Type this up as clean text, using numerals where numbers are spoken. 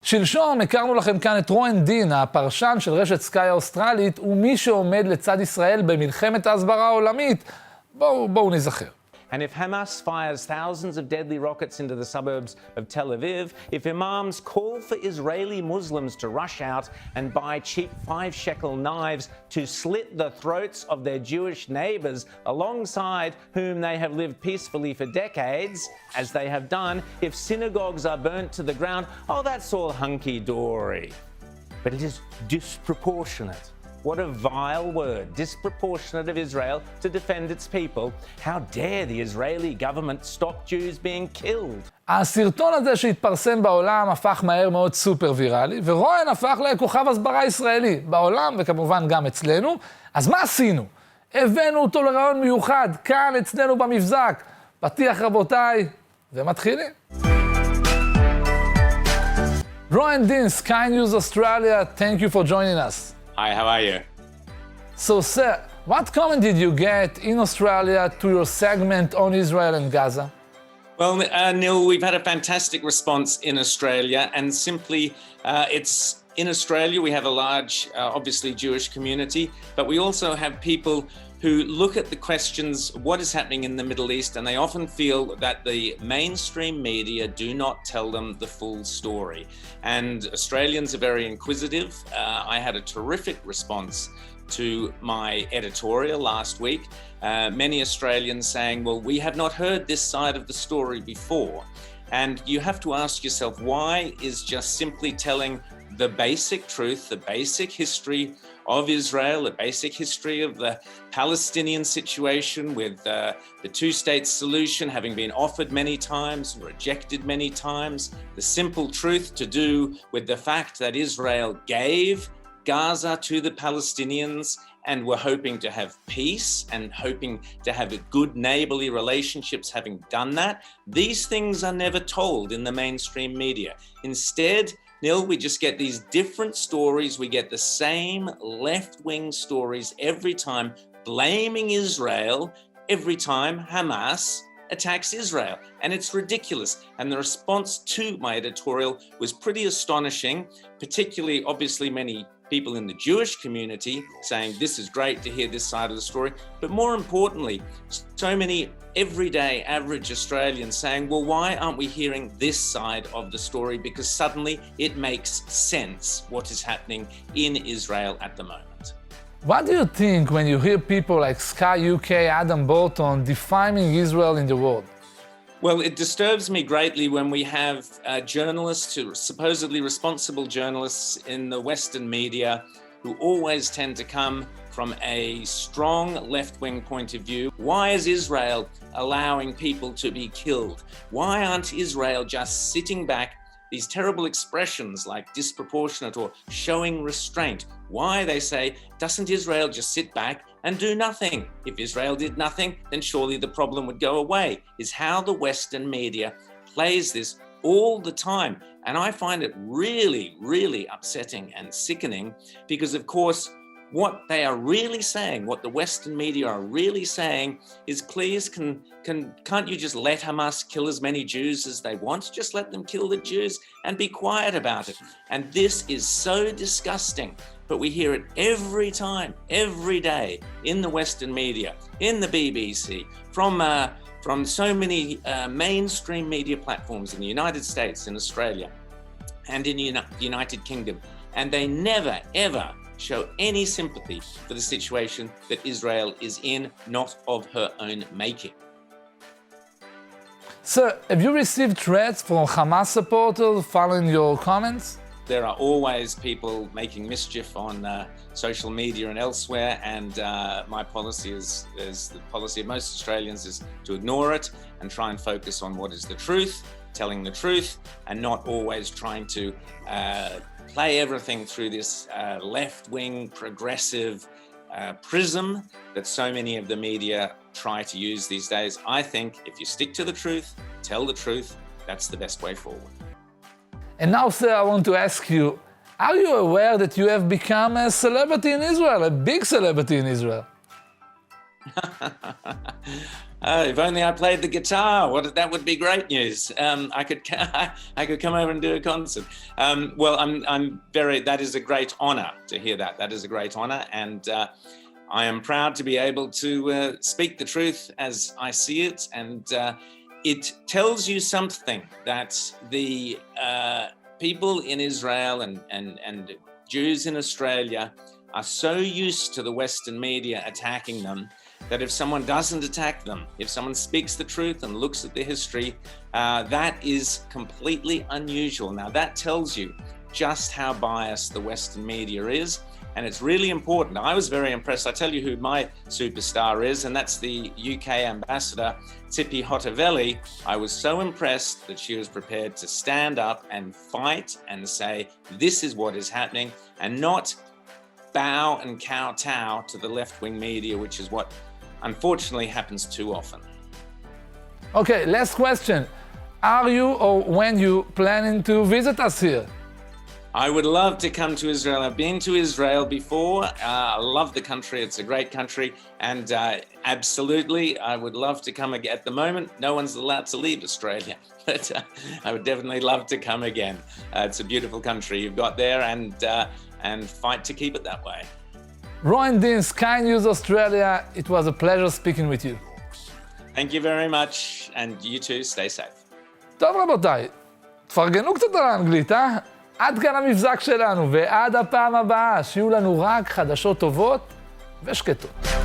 שלשום הכרנו לכם כאן את רואן דין, הפרשן של רשת סקיי האוסטרלית, ומי שעומד לצד ישראל במלחמת ההסברה העולמית. בואו נזכר. And if Hamas fires thousands of deadly rockets into the suburbs of Tel Aviv, if imams call for Israeli Muslims to rush out and buy cheap 5-shekel knives to slit the throats of their Jewish neighbors alongside whom they have lived peacefully for decades, as they have done, if synagogues are burnt to the ground, oh, that's all hunky-dory. But it is disproportionate. What a vile word, disproportionate of Israel to defend its people. How dare the Israeli government stop Jews being killed? הסרטון הזה שהתפרסם בעולם הפך מהר מאוד סופר ויראלי, ורואן הפך לכוכב הסברה ישראלי בעולם וכמובן גם אצלנו. אז מה עשינו? הבאנו אותו לריאיון מיוחד כאן אצלנו במבזק. פתיח רבותיי, ומתחילים. רואן דין, Sky News Australia, thank you for joining us. Hi, how are you? So, sir, what comment did you get in Australia to your segment on Israel and Gaza? Well, Neil, we've had a fantastic response in Australia, and simply it's in Australia we have a large, obviously Jewish community, but we also have people who look at the questions, what is happening in the Middle East, and they often feel that the mainstream media do not tell them the full story. And Australians are very inquisitive. I had a terrific response to my editorial last week. Many Australians saying, well, we have not heard this side of the story before. And you have to ask yourself, why is just simply telling the basic truth, the basic history of Israel, the basic history of the Palestinian situation with the two-state solution having been offered many times, rejected many times, the simple truth to do with the fact that Israel gave Gaza to the Palestinians and were hoping to have peace and hoping to have good neighborly relationships having done that. These things are never told in the mainstream media. Instead, Neil, we just get these different stories. We get the same left-wing stories every time, blaming Israel every time Hamas attacks Israel. And it's ridiculous. And the response to my editorial was pretty astonishing, particularly, obviously, many people in the Jewish community saying this is great to hear this side of the story, but more importantly, so many everyday average Australians saying, well, why aren't we hearing this side of the story? Because suddenly it makes sense what is happening in Israel at the moment. What do you think when you hear people like Sky UK, Adam Bolton defining Israel in the world? Well, it disturbs me greatly when we have journalists, supposedly responsible journalists in the Western media who always tend to come from a strong left-wing point of view. Why is Israel allowing people to be killed? Why aren't Israel just sitting back? These terrible expressions like disproportionate or showing restraint. Why, they say, doesn't Israel just sit back and do nothing? If Israel did nothing, then surely the problem would go away, is how the Western media plays this all the time. And I find it really, really upsetting and sickening because, of course, what they are really saying, what the Western media are really saying is, please, can't you just let Hamas kill as many Jews as they want? Just let them kill the Jews and be quiet about it. And this is so disgusting, but we hear it every time, every day in the Western media, in the BBC, from so many mainstream media platforms in the United States, in Australia, and in the United Kingdom. And they never, ever show any sympathy for the situation that Israel is in, not of her own making. Sir, have you received threats from Hamas supporters following your comments? There are always people making mischief on social media and elsewhere, and my policy is the policy of most Australians is to ignore it and try and focus on what is the truth, telling the truth, and not always trying to play everything through this left-wing, progressive prism that so many of the media try to use these days. I think if you stick to the truth, tell the truth, that's the best way forward. And now, sir, I want to ask you, are you aware that you have become a celebrity in Israel, a big celebrity in Israel? Oh, if only I played the guitar. That would be great news. I could come over and do a concert. Well, that is a great honor to hear that. That is a great honor. And I am proud to be able to speak the truth as I see it. And it tells you something that the people in Israel and Jews in Australia are so used to the Western media attacking them that if someone doesn't attack them, if someone speaks the truth and looks at the history, that is completely unusual. Now that tells you just how biased the Western media is, and it's really important. I was very impressed. I tell you who my superstar is, and that's the UK ambassador, Tippi Hotovelli. I was so impressed that she was prepared to stand up and fight and say, this is what is happening, and not bow and kowtow to the left-wing media, which is what unfortunately happens too often. Okay, last question. Are you or when you planning to visit us here? I would love to come to Israel. I've been to Israel before. I love the country. It's a great country. And absolutely, I would love to come again. At the moment, no one's allowed to leave Australia. But I would definitely love to come again. It's a beautiful country you've got there, and fight to keep it that way. Rואן דין, Sky News Australia, it was a pleasure speaking with you. Thank you very much, and you too, stay safe. טוב רבותיי, תפרגנו קצת על האנגלית, אה? עד כאן המבזק שלנו, ועד הפעם הבאה, שיהיו לנו רק חדשות טובות ושקטות.